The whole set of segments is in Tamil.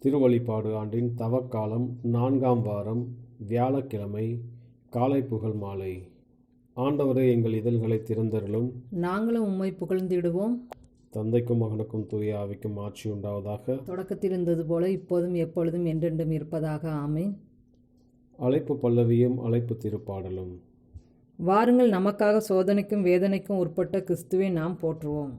திருவழிபாடு ஆண்டின் தவக்காலம் 4ஆம் வாரம் வியாழக்கிழமை காலை புகழ் மாலை. ஆண்டவரே, எங்கள் இதழ்களை திறந்தருளும், நாங்களும் உம்மை புகழ்ந்திடுவோம். தந்தைக்கும் மகனுக்கும் தூய ஆவிக்கும் ஆட்சி உண்டாவதாக. தொடக்கத்தில் இருந்தது போல இப்போதும் எப்பொழுதும் என்றென்றும் இருப்பதாக. ஆமேன். அழைப்பு பல்லவியும் அழைப்பு திருப்பாடலும். வாருங்கள், நமக்காக சோதனைக்கும் வேதனைக்கும் உட்பட்ட கிறிஸ்துவை நாம் போற்றுவோம்.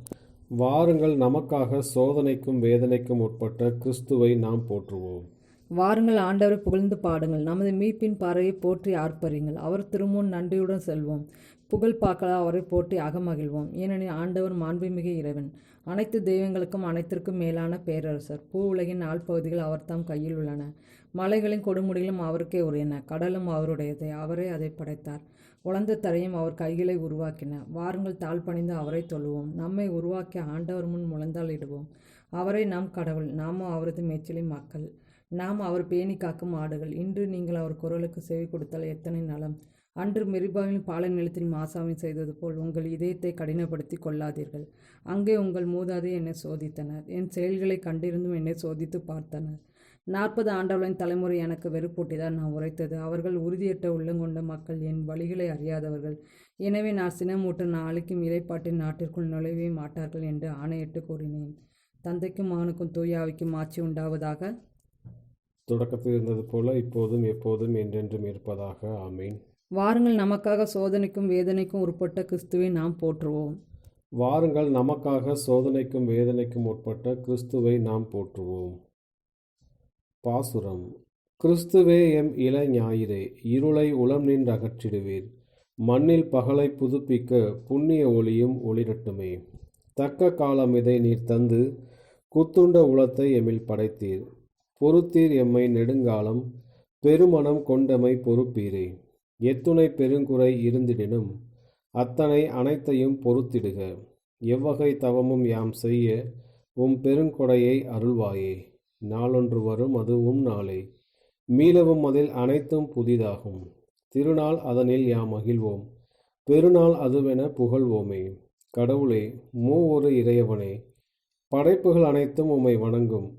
வாருங்கள், நமக்காக சோதனைக்கும் வேதனைக்கும் உட்பட்ட கிறிஸ்துவை நாம் போற்றுவோம். வாருங்கள், ஆண்டவரை புகழ்ந்து பாடுங்கள், நமது மீட்பின் பாறையை போற்றி ஆர்ப்பரியுங்கள். அவர் திருமுன் நன்றியுடன் செல்வோம், புகழ் பார்க்கலா அவரை போற்றி அகமகிழ்வோம். ஏனெனில் ஆண்டவர் மாண்புமிகு இறைவன், அனைத்து தெய்வங்களுக்கும் அனைத்திற்கும் மேலான பேரரசர். பூ உலகின் ஆழ்பகுதிகள் அவர் தாம் கையில் உள்ளன. மலைகளின் கொடுமுடிகளும் அவருக்கே உரியன. கடலும் அவருடையதே, அவரே அதை படைத்தார். உலர்ந்த தரையும் அவர் கைகளை உருவாக்கின. வாருங்கள், தாழ்பணிந்து அவரை தொழுவோம். நம்மை உருவாக்கிய ஆண்டவர் முன் முழந்தால் இடுவோம். அவரை நாம் கடவுள், நாமும் அவரது மேய்ச்சலி மக்கள். நாம் அவர் பேணி காக்கும் ஆடுகள். இன்று நீங்கள் அவர் குரலுக்கு செவி கொடுத்தால் எத்தனை நலம். அன்று மெரிபாவின் பாலை நிலத்தில் மாசாவின் செய்தது போல் உங்கள் இதயத்தை கடினப்படுத்தி கொள்ளாதீர்கள். அங்கே உங்கள் மூதாதை என்னை சோதித்தனர், என் செயல்களை கண்டிருந்தும் என்னை சோதித்து பார்த்தனர். 40 ஆண்டவர்களின் தலைமுறை எனக்கு வெறுப்பூட்டிதான் நான் உரைத்தது. அவர்கள் உறுதியற்ற உள்ளங்கொண்ட மக்கள், என் வழிகளை அறியாதவர்கள். எனவே நான் சினமூட்ட நான் அளிக்கும் இலைப்பாட்டின் நாட்டிற்குள் நுழைவே மாட்டார்கள் என்று ஆணையிட்டு கூறினேன். தந்தைக்கும் மகனுக்கும் தூய ஆவிக்கும் ஆட்சி உண்டாவதாக. தொடக்கத்தில் இருந்தது போல இப்போதும் எப்போதும் என்றென்றும் இருப்பதாக. ஆமீன். வாருங்கள், நமக்காக சோதனைக்கும் வேதனைக்கும் உட்பட்ட கிறிஸ்துவை நாம் போற்றுவோம். வாருங்கள், நமக்காக சோதனைக்கும் வேதனைக்கும் உட்பட்ட கிறிஸ்துவை நாம் போற்றுவோம். பாசுரம். கிறிஸ்துவே எம் இள ஞாயிறே, இருளை உளம் நின்று அகற்றிடுவீர். மண்ணில் பகலை புதுப்பிக்க புண்ணிய ஒளியும் ஒளிரட்டுமே. தக்க காலம் இதை நீர் தந்து குத்துண்ட உளத்தை எம்மில் படைத்தீர். பொறுத்தீர் எம்மை நெடுங்காலம், பெருமனம் கொண்டமை பொறுப்பீரே. எத்துணை பெருங்குறை இருந்திடினும் அத்தனை அனைத்தையும் பொறுத்திடுக. எவ்வகை தவமும் யாம் செய்ய பெருங்கொடையை அருள்வாயே. நாளொன்று வரும், அதுவும் நாளே. மீளவும் அதில் அனைத்தும் புதிதாகும். திருநாள் அதனில் யாம் மகிழ்வோம், பெருநாள் அதுவென புகழ்வோமே. கடவுளே, மூவொரு இறையவனே, படைப்புகள் அனைத்தும் உம்மை வணங்கும்.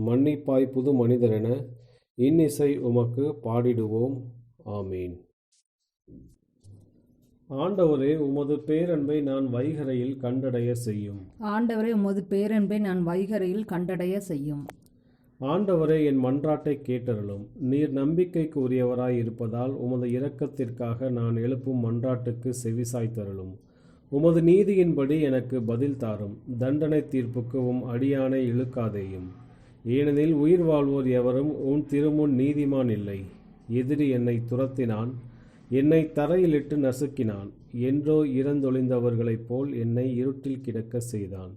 மன்னிப்பாய் புது மனிதரென இன்னிசை உமக்கு பாடிடுவோம். ஆமீன். ஆண்டவரே, உமது பேரன்பை நான் வைகரையில் கண்டடைய செய்யும். ஆண்டவரே, உமது பேரன்பை நான் வைகரையில் கண்டடைய செய்யும். ஆண்டவரே, என் மன்றாட்டை கேட்டருளும். நீர் நம்பிக்கைக்கு உரியவராய் இருப்பதால் உமது இரக்கத்திற்காக நான் எழுப்பும் மன்றாட்டுக்கு செவிசாய்த்தருளும். உமது நீதியின்படி எனக்கு பதில் தாரும். தண்டனை தீர்ப்புக்கு அடியானை இழுக்காதேயும். ஏனெனில் உயிர் வாழ்வோர் எவரும் திருமுன் நீதிமான் இல்லை. எதிரி என்னை துரத்தினான், என்னை தரையிலிட்டு நசுக்கினான். என்றோ இறந்தொழிந்தவர்களைப் போல் என்னை இருட்டில் கிடக்க செய்தான்.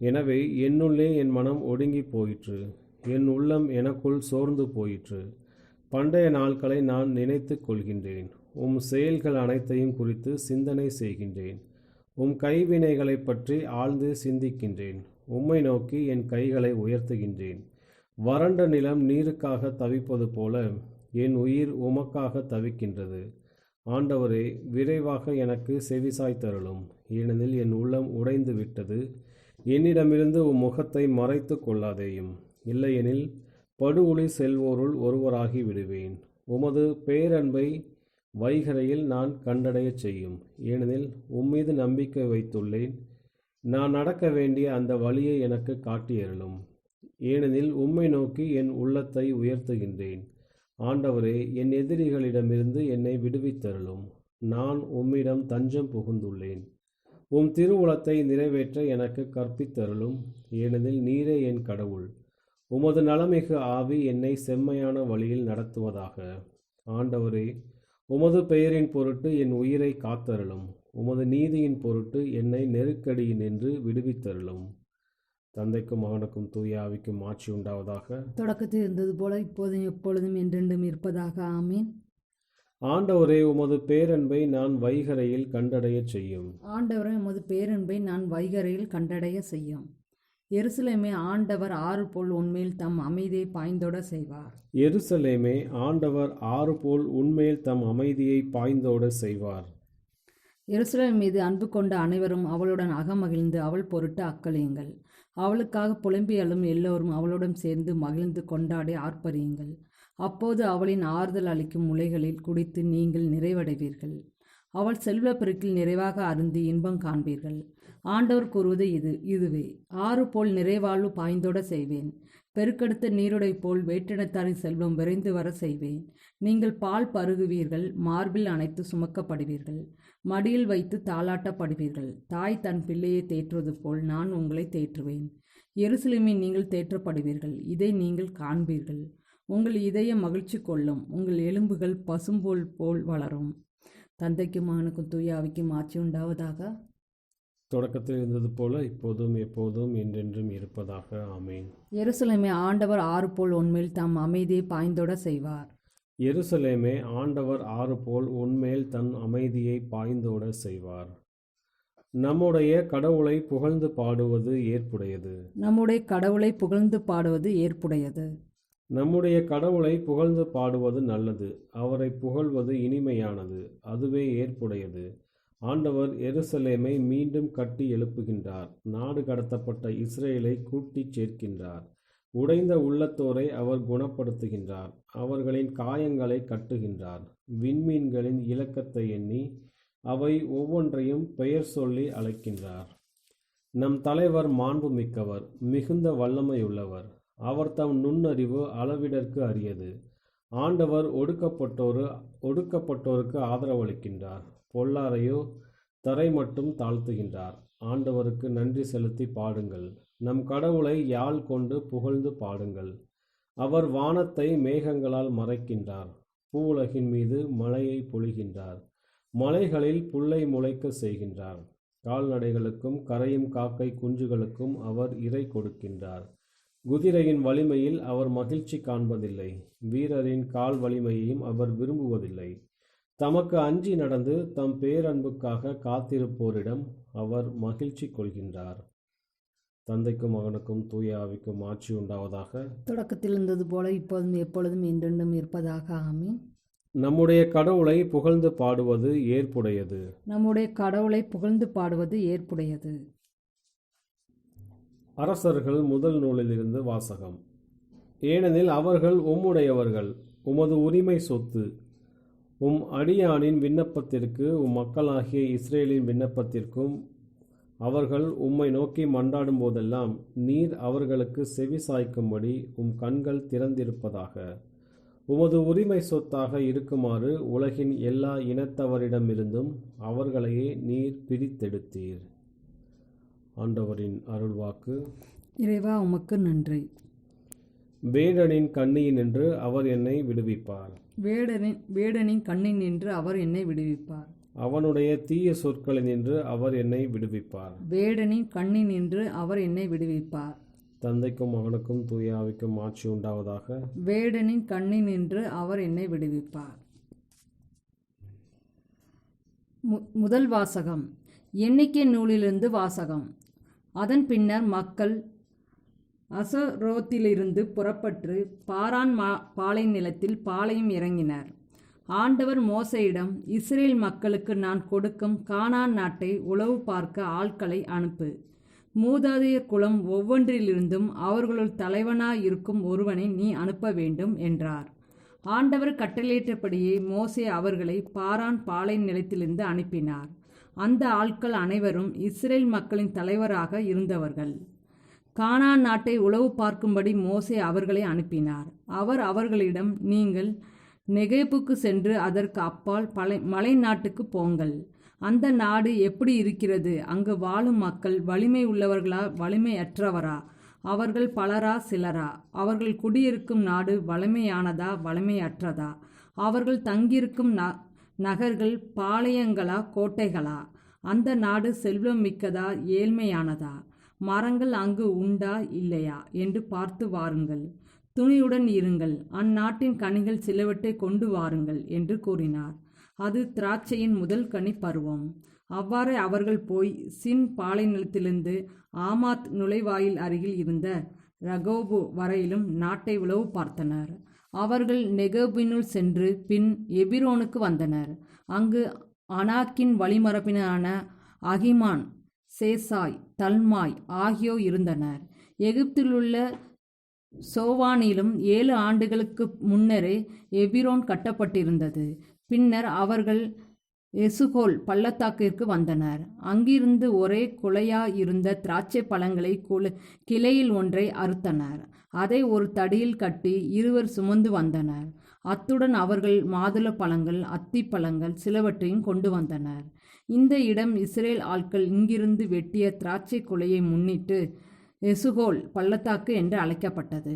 எனவே என்னுள்ளே என் மனம் ஒடுங்கி போயிற்று, என் உள்ளம் எனக்குள் சோர்ந்து போயிற்று. பண்டைய நாட்களை நான் நினைத்து கொள்கின்றேன். செயல்கள் அனைத்தையும் குறித்து சிந்தனை செய்கின்றேன். கைவினைகளை பற்றி ஆழ்ந்து சிந்திக்கின்றேன். உம்மை நோக்கி என் கைகளை உயர்த்துகின்றேன். வறண்ட நிலம் நீருக்காக தவிப்பது போல என் உயிர் உமக்காக தவிக்கின்றது. ஆண்டவரே, விரைவாக எனக்கு செவிசாய்த்தருளும். ஏனெனில் என் உள்ளம் உடைந்து விட்டது. என்னிடமிருந்து முகத்தை மறைத்து கொள்ளாதேயும். இல்லையெனில் படுகொலி செல்வோருள் ஒருவராகி விடுவேன். உமது பேரன்பை வைகரையில் நான் கண்டடைய செய்யும். ஏனெனில் உம்மீது நம்பிக்கை வைத்துள்ளேன். நான் நடக்க வேண்டிய அந்த வழியை எனக்கு காட்டியருளும். ஏனெனில் உம்மை நோக்கி என் உள்ளத்தை உயர்த்துகின்றேன். ஆண்டவரே, என் எதிரிகளிடமிருந்து என்னை விடுவித்தருளும். நான் உம்மிடம் தஞ்சம் புகுந்துள்ளேன். திருவுளத்தை நிறைவேற்ற எனக்கு கற்பித்தருளும். ஏனெனில் நீரே என் கடவுள். உமது நலமிகு ஆவி என்னை செம்மையான வழியில் நடத்துவதாக. ஆண்டவரே, உமது பெயரின் பொருட்டு என் உயிரை காத்தருளும். உமது நீதியின் பொருட்டு என்னை நெருக்கடியினின்று விடுவித்தருளும். தந்தைக்கும் மகனுக்கும் தூய ஆவிக்கும் ஆட்சி உண்டாவதாக. தொடக்கத்தில் இருந்தது போல இப்போதும் எப்பொழுதும் என்றென்றும் இருப்பதாக. ஆமீன். ஆண்டவரே, உமது பேரன்பை நான் வைகரையில் கண்டடைய செய்யும். ஆண்டவரே, உமது பேரன்பை நான் வைகரையில் கண்டடைய செய்யும். எருசலேமே, ஆண்டவர் ஆறு போல் உண்மையில் தம் அமைதியை பாய்ந்தோட செய்வார். எருசலேமே, ஆண்டவர் ஆறு போல் உண்மையில் தம் அமைதியை பாய்ந்தோட செய்வார். எருசலேம் மீது அன்பு கொண்ட அனைவரும் அவளுடன் அகமகிழ்ந்து அவள் பொருட்டு அக்களியுங்கள். அவளுக்காக புலம்பி அழும் எல்லோரும் அவளுடன் சேர்ந்து மகிழ்ந்து கொண்டாடி ஆர்ப்பரியுங்கள். அப்போது அவளின் ஆறுதல் அளிக்கும் முலைகளில் குடித்து நீங்கள் நிறைவடைவீர்கள். அவள் செல்வப்பெருக்கில் நிறைவாக அருந்தி இன்பம் காண்பீர்கள். ஆண்டவர் கூறுவது இதுவே. ஆறு போல் நிறைவாழ்வு பாய்ந்தோட செய்வேன். பெருக்கெடுத்த நீருடை போல் வேற்றினத்தாரின் செல்வம் விரைந்து வர செய்வேன். நீங்கள் பால் பருகுவீர்கள், மார்பில் அணைத்து சுமக்கப்படுவீர்கள், மடியில் வைத்து தாளாட்டப்படுவீர்கள். தாய் தன் பிள்ளையை தேற்றுவது போல் நான் உங்களை தேற்றுவேன். எருசலேமில் நீங்கள் தேற்றப்படுவீர்கள், இதை நீங்கள் காண்பீர்கள். உங்கள் இதயம் மகிழ்ச்சி கொள்ளும், உங்கள் எலும்புகள் பசும்போல் போல் வளரும். தந்தைக்கும் மகனுக்கும் தூய ஆவிக்கும் ஆட்சி உண்டாவதாக. தொடக்கத்தில் இருந்தது போல இப்போதும் எப்போதும் என்றென்றும் இருப்பதாக. ஆமேன். எருசலேமே, ஆண்டவர் ஆறு போல் உன்மேல் தம் அமைதியை பாய்ந்தோட செய்வார். எருசலேமே, ஆண்டவர் ஆறு போல் உன்மேல் தன் அமைதியை பாய்ந்தோட செய்வார். நம்முடைய கடவுளை புகழ்ந்து பாடுவது ஏற்புடையது. நம்முடைய கடவுளை புகழ்ந்து பாடுவது ஏற்புடையது. நம்முடைய கடவுளை புகழ்ந்து பாடுவது நல்லது. அவரை புகழ்வது இனிமையானது, அதுவே ஏற்புடையது. ஆண்டவர் எருசலேமை மீண்டும் கட்டி எழுப்புகின்றார். நாடு கடத்தப்பட்ட இஸ்ரேலை கூட்டிச் சேர்க்கின்றார். உடைந்த உள்ளத்தோரை அவர் குணப்படுத்துகின்றார். அவர்களின் காயங்களை கட்டுகின்றார். விண்மீன்களின் இலக்கத்தை எண்ணி அவை ஒவ்வொன்றையும் பெயர் சொல்லி அழைக்கின்றார். நம் தலைவர் மாண்புமிக்கவர், மிகுந்த வல்லமையுள்ளவர். அவர் தம் நுண்ணறிவு அளவிடற்கு அரியது. ஆண்டவர் ஒடுக்கப்பட்டோருக்கு ஆதரவளிக்கின்றார். பொல்லாரையோ தரை மட்டும் தாழ்த்துகின்றார். ஆண்டவருக்கு நன்றி செலுத்தி பாடுங்கள். நம் கடவுளை யாழ் கொண்டு புகழ்ந்து பாடுங்கள். அவர் வானத்தை மேகங்களால் மறைக்கின்றார். பூவுலகின் மீது மழையை பொழிகின்றார். மலைகளில் புல்லை முளைக்க செய்கின்றார். கால்நடைகளுக்கும் கரையும் காக்கை குஞ்சுகளுக்கும் அவர் இரை கொடுக்கின்றார். குதிரையின் வலிமையில் அவர் மகிழ்ச்சி காண்பதில்லை. வீரரின் கால் வலிமையையும் அவர் விரும்புவதில்லை. தமக்கு அஞ்சி நடந்து தம் பேரன்புக்காக காத்திருப்போரிடம் அவர் மகிழ்ச்சி கொள்கின்றார். தந்தைக்கும் மகனுக்கும் தூய ஆவிக்கும் ஆட்சி உண்டாவதாக. தொடக்கத்தில் இருந்தது போல இப்போதும் எப்பொழுதும் என்றென்றும் இருப்பதாக. ஆமீன். நம்முடைய கடவுளை புகழ்ந்து பாடுவது ஏற்புடையது. நம்முடைய கடவுளை புகழ்ந்து பாடுவது ஏற்புடையது. அரசர்கள் முதல் நூலிலிருந்து வாசகம். ஏனெனில் அவர்கள் உம்முடையவர்கள், உமது உரிமை சொத்து. உம் அடியானின் விண்ணப்பத்திற்கு உம் மக்களாகிய இஸ்ரேலின் விண்ணப்பத்திற்கும் அவர்கள் உம்மை நோக்கி மன்றாடும் போதெல்லாம் நீர் அவர்களுக்கு செவி சாய்க்கும்படி உம் கண்கள் திறந்திருப்பதாக. உமது உரிமை சொத்தாக இருக்குமாறு உலகின் எல்லா இனத்தவரிடமிருந்தும் அவர்களையே நீர் பிரித்தெடுத்தீர். ஆண்டவரின் அருள்வாக்கு. இறைவா, உமக்கு நன்றி. வேடனின் கண்ணியினின்று அவர் என்னை விடுவிப்பார். வேடனின் கண்ணினின்று அவர் என்னை விடுவிப்பார். அவனுடைய தீய சொற்களினின்று அவர் என்னை விடுவிப்பார். வேடனின் கண்ணினின்று அவர் என்னை விடுவிப்பார். தந்தைக்கும் மகனுக்கும் தூய ஆவிக்கும் ஆட்சி உண்டாவதாக. வேடனின் கண்ணினின்று அவர் என்னை விடுவிப்பார். முதல் வாசகம். எண்ணிக்கை நூலிலிருந்து வாசகம். அதன் பின்னர் மக்கள் அசரோத்திலிருந்து புறப்பட்டு பாரான் பாலை நிலத்தில் பாளையம் இறங்கினர். ஆண்டவர் மோசேயிடம், இஸ்ரேல் மக்களுக்கு நான் கொடுக்கும் கானான் நாட்டை உளவு பார்க்க ஆட்களை அனுப்பு. மூதாதையர் குலம் ஒவ்வொன்றிலிருந்தும் அவர்களுள் தலைவனாயிருக்கும் ஒருவனை நீ அனுப்ப வேண்டும் என்றார். ஆண்டவர் கட்டளையிட்டபடியே மோசே அவர்களை பாரான் பாலை நிலத்திலிருந்து அனுப்பினார். அந்த ஆட்கள் அனைவரும் இஸ்ரேல் மக்களின் தலைவராக இருந்தவர்கள். கானான் நாட்டை உளவு பார்க்கும்படி மோசே அவர்களை அனுப்பினார். அவர் அவர்களிடம், நீங்கள் நெகேபுக்கு சென்று அதற்கு அப்பால் மலை நாட்டுக்கு போங்கள். அந்த நாடு எப்படி இருக்கிறது? அங்கு வாழும் மக்கள் வலிமை உள்ளவர்களா, வலிமையற்றவரா? அவர்கள் பலரா, சிலரா? அவர்கள் குடியிருக்கும் நாடு வலிமையானதா, வலிமையற்றதா? அவர்கள் தங்கியிருக்கும் நகர்கள் பாளையங்களா, கோட்டைகளா? அந்த நாடு செல்வம் மிக்கதா, ஏழ்மையானதா? மரங்கள் அங்கு உண்டா, இல்லையா என்று பார்த்து வாருங்கள். துணியுடன் இருங்கள். அந்நாட்டின் கனிகள் சிலவற்றை கொண்டு வாருங்கள் என்று கூறினார். அது திராட்சையின் முதல் கனி பருவம். அவ்வாறு அவர்கள் போய் சின் பாலைநிலத்திலிருந்து ஆமாத் நுழைவாயில் அருகில் இருந்த ரகோபு வரையிலும் நாட்டை உளவு பார்த்தனர். அவர்கள் நெகோபினுள் சென்று பின் எபிரோனுக்கு வந்தனர். அங்கு அனாக்கின் வழிமரபினரான அகிமான், சேசாய், தல்மாய் ஆகியோர் இருந்தனர். எகிப்திலுள்ள சோவானிலும் 7 ஆண்டுகளுக்கு முன்னரே எபிரோன் கட்டப்பட்டிருந்தது. பின்னர் அவர்கள் எசுகோல் பள்ளத்தாக்கிற்கு வந்தனர். அங்கிருந்து ஒரே குலையாயிருந்த திராட்சை பழங்களை கிளையில் ஒன்றை அறுத்தனர். அதை ஒரு தடியில் கட்டி 2 சுமந்து வந்தனர். அத்துடன் அவர்கள் மாதுள பழங்கள், அத்திப்பழங்கள் சிலவற்றையும் கொண்டு வந்தனர். இந்த இடம் இஸ்ரேல் ஆட்கள் இங்கிருந்து வெட்டிய திராட்சை குலையை முன்னிட்டு எசுகோல் பள்ளத்தாக்கு என்று அழைக்கப்பட்டது.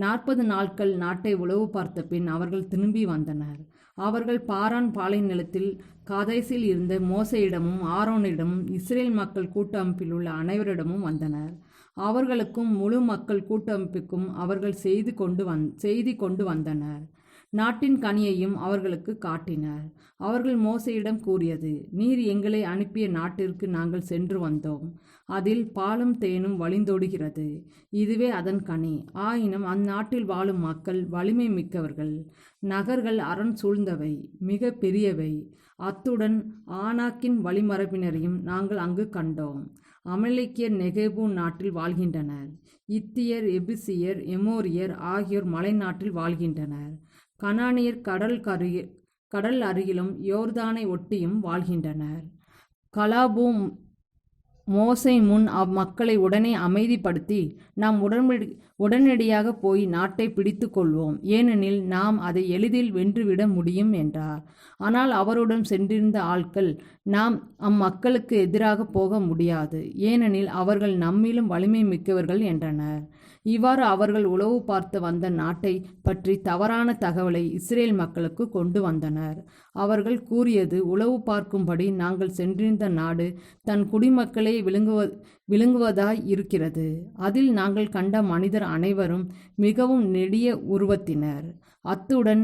40 நாட்கள் நாட்டை உளவு பார்த்த பின் அவர்கள் திரும்பி வந்தனர். அவர்கள் பாரான் பாலை நிலத்தில் காதேசில் இருந்த மோசேயிடமும் ஆரோனிடமும் இஸ்ரேல் மக்கள் கூட்டமைப்பில் உள்ள அனைவரிடமும் வந்தனர். அவர்களுக்கும் முழு மக்கள் கூட்டமைப்புக்கும் அவர்கள் செய்தி கொண்டு வந்தனர். நாட்டின் கனியையும் அவர்களுக்கு காட்டினர். அவர்கள் மோசேயிடம் கூறியது: நீர் எங்களை அனுப்பிய நாட்டிற்கு நாங்கள் சென்று வந்தோம். அதில் பாலும் தேனும் வழிந்தோடுகிறது. இதுவே அதன் கனி. ஆயினும் அந்நாட்டில் வாழும் மக்கள் வலிமை மிக்கவர்கள். நகர்கள் அரண் சூழ்ந்தவை, மிக பெரியவை. அத்துடன் ஆனாக்கின் வழிமரபினரையும் நாங்கள் அங்கு கண்டோம். அமலேக்கியர் நெகேபு நாட்டில் வாழ்கின்றனர். இத்தியர், எபுசியர், எமோரியர் ஆகியோர் மலை நாட்டில் வாழ்கின்றனர். கனானியர் கடல் அருகிலும் யோர்தானை ஒட்டியும் வாழ்கின்றனர். கலாபு மோசே முன் அம்மக்களை உடனே அமைதிப்படுத்தி, நாம் உடனடியாக போய் நாட்டை பிடித்து கொள்வோம், ஏனெனில் நாம் அதை எளிதில் வென்றுவிட முடியும் என்றார். ஆனால் அவருடன் சென்றிருந்த ஆட்கள், நாம் அம்மக்களுக்கு எதிராக போக முடியாது, ஏனெனில் அவர்கள் நம்மிலும் வலிமை மிக்கவர்கள் என்றனர். இவ்வாறு அவர்கள் உளவு பார்த்து வந்த நாட்டை பற்றி தவறான தகவலை இஸ்ரேல் மக்களுக்கு கொண்டு வந்தனர். அவர்கள் கூறியது: உளவு பார்க்கும்படி நாங்கள் சென்றிருந்த நாடு தன் குடிமக்களை விழுங்குவதாய் இருக்கிறது. அதில் நாங்கள் கண்ட மனிதர் அனைவரும் மிகவும் நெடிய உருவத்தினர். அத்துடன்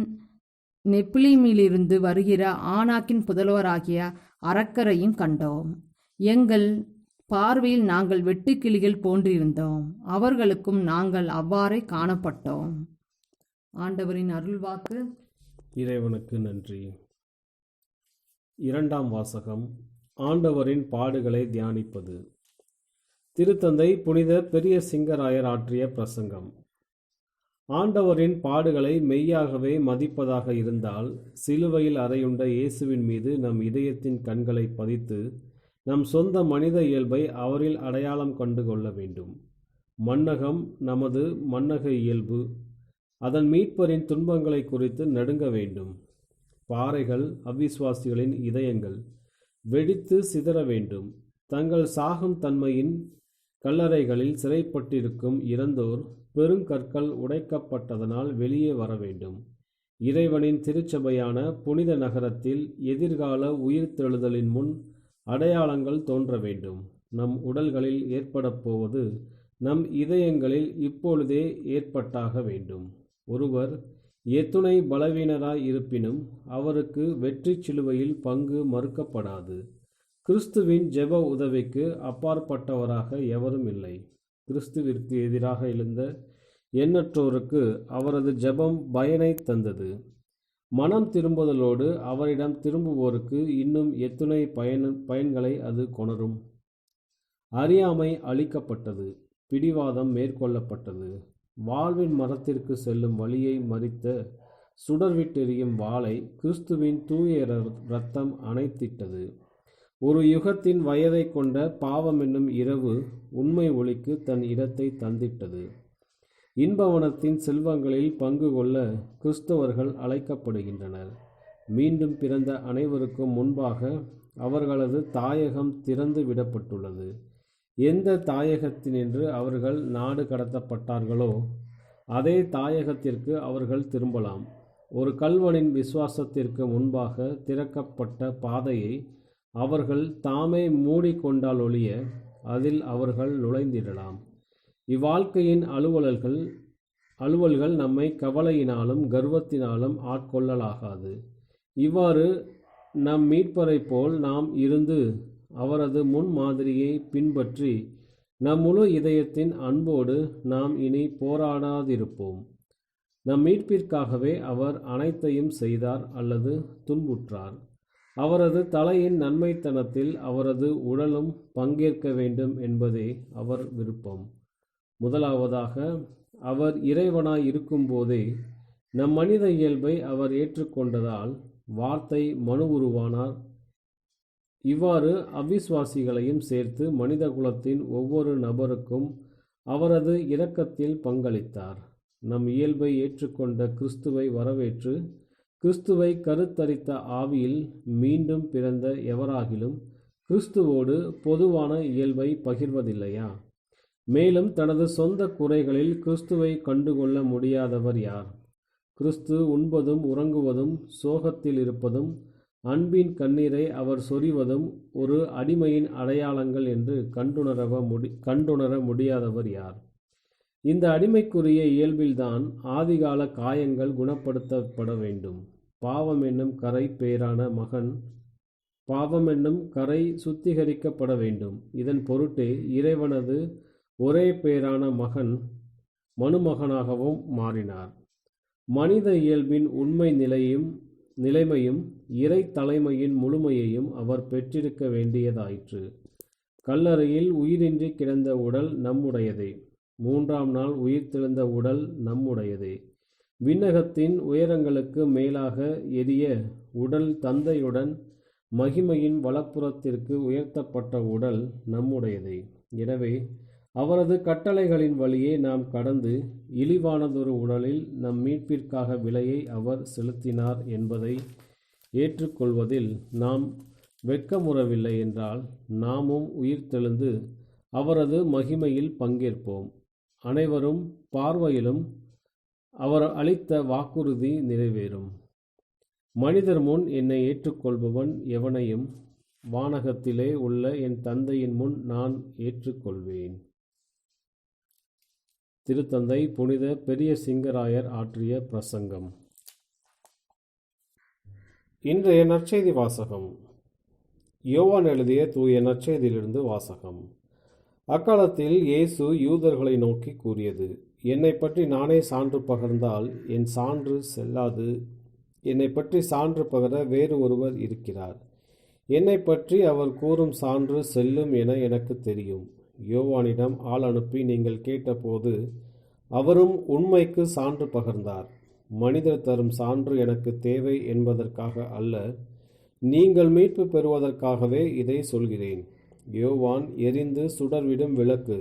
நெப்பிலிமிலிருந்து வருகிற ஆனாக்கின் புதல்வராகிய அரக்கரையும் கண்டோம். எங்கள் பார்வையில் நாங்கள் வெட்டுக்கிளிகள் போன்றிருந்தோம். அவர்களுக்கும் நாங்கள் அவ்வாறே காணப்பட்டோம். ஆண்டவரின் அருள்வாக்கு. இறைவனுக்கு நன்றி. 2ஆம் வாசகம். ஆண்டவரின் பாடுகளை தியானிப்பது. திருத்தந்தை புனித பெரிய சிங்கராயர் ஆற்றிய பிரசங்கம். ஆண்டவரின் பாடுகளை மெய்யாகவே மதிப்பதாக இருந்தால், சிலுவையில் அறையுண்ட இயேசுவின் மீது நம் இதயத்தின் கண்களை பதித்து நம் சொந்த மனித இயல்பை அவரில் அடையாளம் கண்டு கொள்ள வேண்டும். மன்னகம் நமது மன்னக இயல்பு. அதன் மீட்பரின் துன்பங்களை குறித்து நடுங்க வேண்டும். பாறைகள், அவிசுவாசிகளின் இதயங்கள் வெடித்து சிதற வேண்டும். தங்கள் சாகும் தன்மையின் கல்லறைகளில் சிறைப்பட்டிருக்கும் இறந்தோர் பெருங்கற்கள் உடைக்கப்பட்டதனால் வெளியே வர வேண்டும். இறைவனின் திருச்சபையான புனித நகரத்தில் எதிர்கால உயிர்த்தெழுதலின் முன் அடையாளங்கள் தோன்ற வேண்டும். நம் உடல்களில் ஏற்பட போவது நம் இதயங்களில் இப்பொழுதே ஏற்பட்டாக வேண்டும். ஒருவர் எத்துணை பலவீனராய் இருப்பினும் அவருக்கு வெற்றி சிலுவையில் பங்கு மறுக்கப்படாது. கிறிஸ்துவின் ஜெப உதவிக்கு அப்பாற்பட்டவராக எவரும் இல்லை. கிறிஸ்துவிற்கு எதிராக எழுந்த எண்ணற்றோருக்கு அவரது ஜெபம் பயனை தந்தது. மனம் திரும்புதலோடு அவரிடம் திரும்புவோருக்கு இன்னும் எத்துணை பயன்களை அது கொணரும். அறியாமை அழிக்கப்பட்டது. பிடிவாதம் மேற்கொள்ளப்பட்டது. வாழ்வின் மரத்திற்கு செல்லும் வழியை மறித்த சுடர்விட்டெறியும் வாளை கிறிஸ்துவின் தூய இரத்தம் அணைத்திட்டது. ஒரு யுகத்தின் வயதை கொண்ட பாவம் என்னும் இரவு உண்மை ஒளிக்கு தன் இடத்தை தந்திட்டது. இன்பவனத்தின் செல்வங்களில் பங்கு கொள்ள கிறிஸ்தவர்கள் அழைக்கப்படுகின்றனர். மீண்டும் பிறந்த அனைவருக்கும் முன்பாக அவர்களது தாயகம் திறந்து விடப்பட்டுள்ளது. எந்த தாயகத்தினின்று அவர்கள் நாடு கடத்தப்பட்டார்களோ அதே தாயகத்திற்கு அவர்கள் திரும்பலாம். ஒரு கள்வனின் விசுவாசத்திற்கு முன்பாக திறக்கப்பட்ட பாதையை அவர்கள் தாமே மூடிக்கொண்டால் ஒழிய அதில் அவர்கள் நுழைந்திடலாம். இவ்வாழ்க்கையின் அலுவல்கள் நம்மை கவலையினாலும் கர்வத்தினாலும் ஆட்கொள்ளலாகாது. இவ்வாறு நம் மீட்பரை போல் நாம் இருந்து அவரது முன்மாதிரியை பின்பற்றி நம் முழு இதயத்தின் அன்போடு நாம் இனி போராடாதிருப்போம். நம் மீட்பிற்காகவே அவர் அனைத்தையும் செய்தார் அல்லது துன்புற்றார். அவரது தலையின் நன்மைத்தனத்தில் அவரது உடலும் பங்கேற்க வேண்டும் என்பதே அவர் விருப்பம். முதலாவதாக, அவர் இறைவனாய் இருக்கும்போதே நம் மனித இயல்பை அவர் ஏற்றுக்கொண்டதால் வார்த்தை மனு உருவானார். இவ்வாறு அவிசுவாசிகளையும் சேர்த்து மனித குலத்தின் ஒவ்வொரு நபருக்கும் அவரது இரக்கத்தில் பங்களித்தார். நம் இயல்பை ஏற்றுக்கொண்ட கிறிஸ்துவை வரவேற்று கிறிஸ்துவை கருத்தரித்த ஆவியில் மீண்டும் பிறந்த எவராகிலும் கிறிஸ்துவோடு பொதுவான இயல்பை பகிர்வதில்லையா? மேலும் தனது சொந்த குறைகளில் கிறிஸ்துவை கண்டுகொள்ள முடியாதவர் யார்? கிறிஸ்து உண்பதும் உறங்குவதும் சோகத்தில் இருப்பதும் அன்பின் கண்ணீரை அவர் சொரிவதும் ஒரு அடிமையின் அடையாளங்கள் என்று கண்டுணர முடியாதவர் யார்? இந்த அடிமைக்குரிய இயல்பில்தான் ஆதிகால காயங்கள் குணப்படுத்தப்பட வேண்டும். பாவம் என்னும் கரை சுத்திகரிக்கப்பட வேண்டும். இதன் பொருட்டே இறைவனது ஒரே பேரான மகன் மனுமகனாகவும் மாறினார். மனித இயல்பின் உண்மை நிலைமையும் இறை தலைமையின் முழுமையையும் அவர் பெற்றிருக்க வேண்டியதாயிற்று. கல்லறையில் உயிரின்றி கிடந்த உடல் நம்முடையதே. 3ஆம் நாள் உயிர்த்தெழுந்த உடல் நம்முடையதே. விண்ணகத்தின் உயரங்களுக்கு மேலாக எரிய உடல் தந்தையுடன் மகிமையின் வலப்புறத்திற்கு உயர்த்தப்பட்ட உடல் நம்முடையதே. எனவே அவரது கட்டளைகளின் வழியே நாம் கடந்து இழிவானதொரு உடலில் நம் மீட்பிற்காக விலையை அவர் செலுத்தினார் என்பதை ஏற்றுக்கொள்வதில் நாம் வெட்கமுறவில்லை என்றால் நாமும் உயிர்த்தெழுந்து அவரது மகிமையில் பங்கேற்போம். அனைவரும் பார்வையிலும் அவர் அளித்த வாக்குறுதி நிறைவேறும். மனிதர் முன் என்னை ஏற்றுக்கொள்பவன் எவனையும் வானகத்திலே உள்ள என் தந்தையின் முன் நான் ஏற்றுக்கொள்வேன். திருத்தந்தை புனித பெரிய சிங்கராயர் ஆற்றிய பிரசங்கம். இன்றைய நற்செய்தி வாசகம். யோவான் எழுதிய தூய நற்செய்தியிலிருந்து வாசகம். அக்காலத்தில் இயேசு யூதர்களை நோக்கி கூறியது: என்னை பற்றி நானே சான்று பகர்ந்தால் என் சான்று செல்லாது. என்னை பற்றி சான்று பகர வேறு ஒருவர் இருக்கிறார். என்னை பற்றி அவர் கூறும் சான்று செல்லும் என எனக்கு தெரியும். யோவானிடம் ஆள் அனுப்பி நீங்கள் கேட்டபோது அவரும் உண்மைக்கு சான்று பகர்ந்தார். மனிதர் தரும் சான்று எனக்கு தேவை என்பதற்காக அல்ல, நீங்கள் மீட்பு பெறுவதற்காகவே இதை சொல்கிறேன். யோவான் எரிந்து சுடர்விடும் விளக்கு.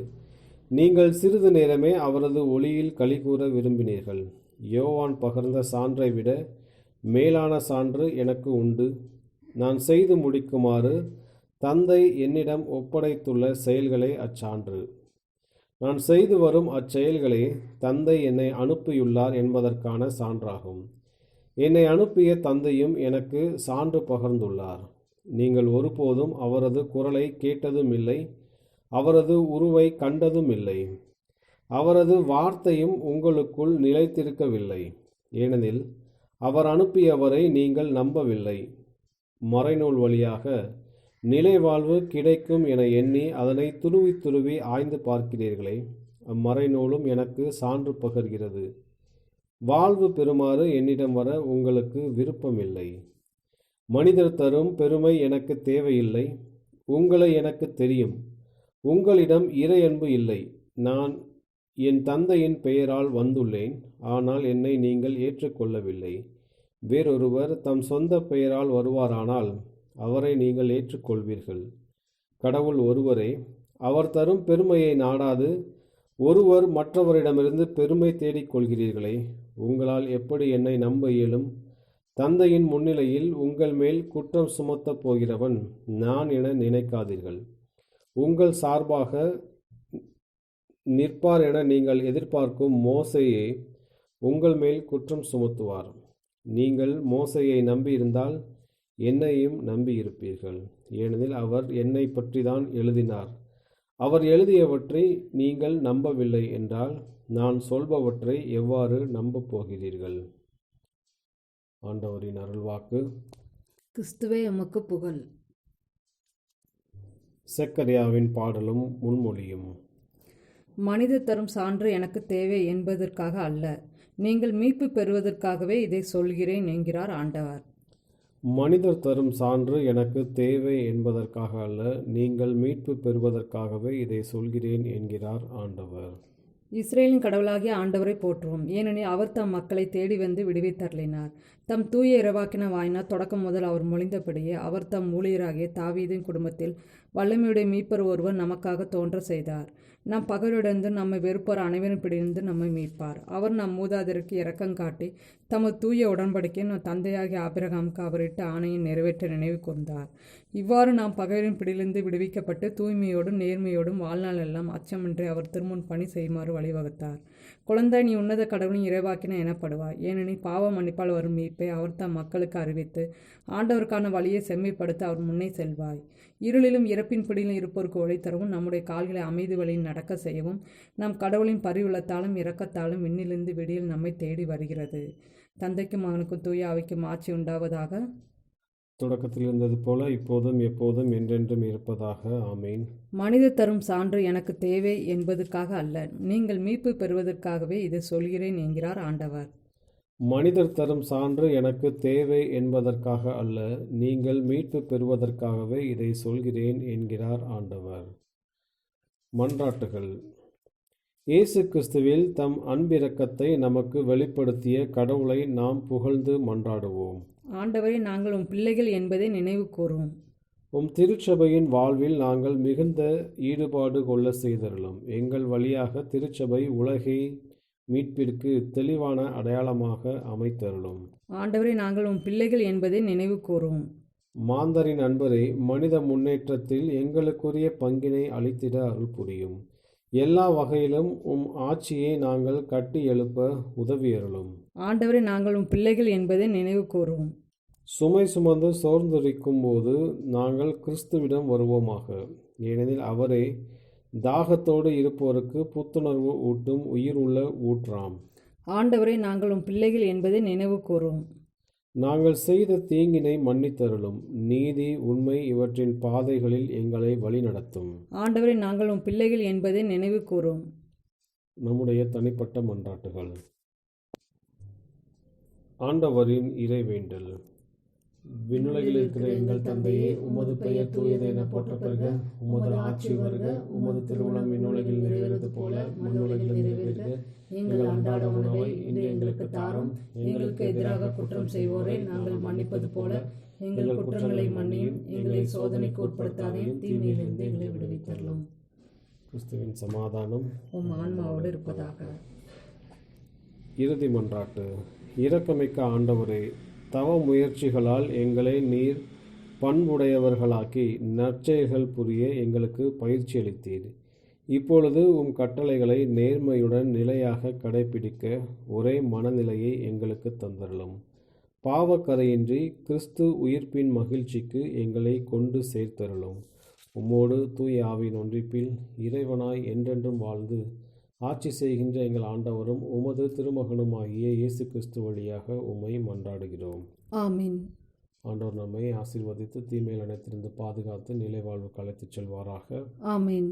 நீங்கள் சிறிது நேரமே அவரது ஒளியில் களிகூர விரும்பினீர்கள். யோவான் பகர்ந்த சான்றை விட மேலான சான்று எனக்கு உண்டு. நான் செய்து முடிக்குமாறு தந்தை என்னிடம் ஒப்படைத்துள்ள செயல்களே அச்சான்று. நான் செய்து வரும் அச்செயல்களே தந்தை என்னை அனுப்பியுள்ளார் என்பதற்கான சான்றாகும். என்னை அனுப்பிய தந்தையும் எனக்கு சான்று பகர்ந்துள்ளார். நீங்கள் ஒருபோதும் அவரது குரலை கேட்டதும் இல்லை, அவரது உருவை கண்டதும் இல்லை. அவரது வார்த்தையும் உங்களுக்குள் நிலைத்திருக்கவில்லை, ஏனெனில் அவர் அனுப்பியவரை நீங்கள் நம்பவில்லை. மறைநூல் வழியாக நிலைவாழ்வு கிடைக்கும் என எண்ணி அதனை துருவி துருவி ஆய்ந்து பார்க்கிறீர்களே, அம்மறைநூலும் எனக்கு சான்று பகர்கிறது. வாழ்வு பெறுமாறு என்னிடம் வர உங்களுக்கு விருப்பமில்லை. மனிதர் தரும் பெருமை எனக்கு தேவையில்லை. உங்களை எனக்கு தெரியும். உங்களிடம் இறையன்பு இல்லை. நான் என் தந்தையின் பெயரால் வந்துள்ளேன், ஆனால் என்னை நீங்கள் ஏற்றுக்கொள்ளவில்லை. வேறொருவர் தம் சொந்த பெயரால் வருவாரானால் அவரை நீங்கள் ஏற்றுக்கொள்வீர்கள். கடவுள் ஒருவரே. அவர் தரும் பெருமையை நாடாது ஒருவர் மற்றவரிடமிருந்து பெருமை தேடிக்கொள்கிறீர்களே, உங்களால் எப்படி என்னை நம்ப இயலும்? தந்தையின் முன்னிலையில் உங்கள் மேல் குற்றம் சுமத்தப் போகிறவன் நான் என நினைக்காதீர்கள். உங்கள் சார்பாக நிற்பார் என நீங்கள் எதிர்பார்க்கும் மோசேயே உங்கள் மேல் குற்றம் சுமத்துவார். நீங்கள் மோசேயை நம்பியிருந்தால் என்னையும் நம்பியிருப்பீர்கள், ஏனெனில் அவர் என்னை பற்றி தான் எழுதினார். அவர் எழுதியவற்றை நீங்கள் நம்பவில்லை என்றால் நான் சொல்பவற்றை எவ்வாறு நம்பப் போகிறீர்கள்? ஆண்டவரின் அருள்வாக்கு. கிறிஸ்துவே உமக்கு புகழ். செக்கரியாவின் பாடலும் முன்மொழியும். மனிதர் தரும் சான்று எனக்கு தேவை என்பதற்காக அல்ல, நீங்கள் மீட்பு பெறுவதற்காகவே இதை சொல்கிறேன் என்கிறார் ஆண்டவர். மனிதர் தரும் சான்று எனக்கு தேவை என்பதற்காக அல்ல, நீங்கள் மீட்பு பெறுவதற்காகவே இதை சொல்கிறேன் என்கிறார் ஆண்டவர். இஸ்ரேலின் கடவுளாகிய ஆண்டவரை போற்றுவோம். ஏனெனில் அவர் தம் மக்களை தேடி வந்து விடுவித்தருளினார். தம் தூய இறைவாக்கின வாயினார் தொடக்கம் முதல் அவர் மொழிந்தபடியே அவர் தம் ஊழியராகிய தாவீதின் குடும்பத்தில் வல்லமையுடைய மீட்பர் ஒருவர் நமக்காக தோன்ற செய்தார். நம் பகைவரிடந்து நம்மை வெறுப்போர் அனைவரும் பிடிந்து நம்மை மீட்பார். அவர் நம் மூதாதையருக்கு இரக்கம் காட்டி தமது தூய உடன்படிக்கை நம் தந்தையாகிய ஆபிரகாமுக்கு அவரிட்ட ஆணையை நிறைவேற்ற நினைவு கூர்ந்தார். இவ்வாறு நாம் பகைவரின் பிடியிலிருந்து விடுவிக்கப்பட்டு தூய்மையோடும் நேர்மையோடும் வாழ்நாள் எல்லாம் அச்சமின்றி அவர் திருமுன் பணி செய்யுமாறு வழிவகுத்தார். குழந்தை, நீ உன்னத கடவுளின் இறைவாக்கின எனப்படுவாய். ஏனெனில் பாவ மன்னிப்பால் வரும் மீட்பை அவர் தம் மக்களுக்கு அறிவித்து ஆண்டவருக்கான வழியை செம்மைப்படுத்த அவர் முன்னே செல்வாய். இருளிலும் இறப்பின் பிடியிலும் இருப்போருக்கு ஒளி தரவும் நம்முடைய கால்களை அமைதி வழியில் நடக்க செய்யவும் நம் கடவுளின் பரிவுள்ளத்தாலும் இரக்கத்தாலும் விண்ணிலிருந்து விடியல் நம்மை தேடி வருகிறது. தந்தைக்கும் மகனுக்கும் தூய ஆவிக்கும் ஆட்சி உண்டாவதாக. தொடக்கத்தில் இருந்தது போல இப்போதும் எப்போதும் என்றென்றும் இருப்பதாக. ஆமீன். மனிதர் தரும் சான்று எனக்கு தேவை என்பதற்காக அல்ல, நீங்கள் மீட்பு பெறுவதற்காகவே இதை சொல்கிறேன் என்கிறார் ஆண்டவர். மனிதர் தரும் சான்று எனக்கு தேவை என்பதற்காக அல்ல, நீங்கள் மீட்பு பெறுவதற்காகவே இதை சொல்கிறேன் என்கிறார் ஆண்டவர். மன்றாட்டுகள். இயேசு கிறிஸ்துவில் தம் அன்பிரக்கத்தை நமக்கு வெளிப்படுத்திய கடவுளை நாம் புகழ்ந்து மன்றாடுவோம். ஆண்டவரே, நாங்கள் உம் பிள்ளைகள் என்பதை நினைவு கூறுவோம். உம் திருச்சபையின் வாழ்வில் நாங்கள் மிகுந்த ஈடுபாடு கொள்ள செய்தருளும். எங்கள் வழியாக திருச்சபை உலகை மீட்பிற்கு தெளிவான அடையாளமாக அமைத்தருளும். ஆண்டவரே, நாங்கள் உம் பிள்ளைகள் என்பதை நினைவு கூறுவோம். மாந்தரின் அன்பரே, மனித முன்னேற்றத்தில் எங்களுக்குரிய பங்கினை அளித்திட அருள் புரியும். எல்லா வகையிலும் உம் ஆட்சியை நாங்கள் கட்டி எழுப்ப உதவியருளும். ஆண்டவரே, நாங்கள் உம் பிள்ளைகள் என்பதை நினைவு கூறுவோம். சுமை சுமந்து சோர்ந்திருக்கும் போது நாங்கள் கிறிஸ்துவிடம் வருவோமாக. ஏனெனில் அவரே தாகத்தோடு இருப்போருக்கு புத்துணர்வு ஊட்டும் உயிர் உள்ள ஊற்றாம். ஆண்டவரே, நாங்கள் உம் பிள்ளைகள் என்பதை நினைவு கூறுவோம். நாங்கள் செய்த தீங்கினை மன்னித்தருளும். நீதி, உண்மை இவற்றின் பாதைகளில் எங்களை வழிநடத்தும். ஆண்டவரே, நாங்கள் உம் பிள்ளைகள் என்பதை நினைவு கூறுவோம். நம்முடைய தனிப்பட்ட மன்றாட்டுகள். ஆண்டவரின் இறைவேண்டல். விண்ணுலகில் இருக்கிற எங்கள் தந்தையே, உமது பெயர் தூயது என போற்றப்பெறுக. உமது ஆட்சி வருக. உமது திருவுளம் விண்ணுலகில் நிறைவேறுவது போல மண்ணுலகில் நிறைவேறுக. எங்கள் அன்றாட உணவை இன்று எங்களுக்கு தாரும். எங்களுக்கு எதிராக குற்றம் செய்வோரை நாங்கள் மன்னிப்பது போல எங்கள் குற்றங்களை மன்னியும். எங்களை சோதனைக்கு உட்படுத்தாதையும் தீமையிலிருந்து எங்களை விடுவித்தருளும். கிறிஸ்துவின் சமாதானம் உம் ஆன்மாவோடு இருப்பதாக. இறுதி மன்றாட்டு. இரக்கமிக்க ஆண்டவரே, தவ முயற்சிகளால் எங்களை நீர் பண்புடையவர்களாக்கி நற்செயல்கள் புரிய எங்களுக்கு பயிற்சி அளித்தீர். இப்பொழுது உம் கட்டளைகளை நேர்மையுடன் நிலையாக கடைபிடிக்க ஒரே மனநிலையை எங்களுக்கு தந்தருளும். பாவக்கரையின்றி கிறிஸ்து உயிர்ப்பின் மகிழ்ச்சிக்கு எங்களை கொண்டு சேர்த்தருளும். உம்மோடு தூய ஆவியின் ஒன்றிப்பில் இறைவனாய் என்றென்றும் வாழ்ந்து ஆட்சி செய்கின்ற எங்கள் ஆண்டவரும் உமது திருமகனுமாகிய இயேசு கிறிஸ்து வழியாக உம்மை மன்றாடுகிறோம். ஆமீன். ஆண்டவர் நம்மை ஆசீர்வதித்து தீமையில் அனைத்திலிருந்து பாதுகாத்து நிலை வாழ்வுக்கு அழைத்துச் செல்வாராக. ஆமீன்.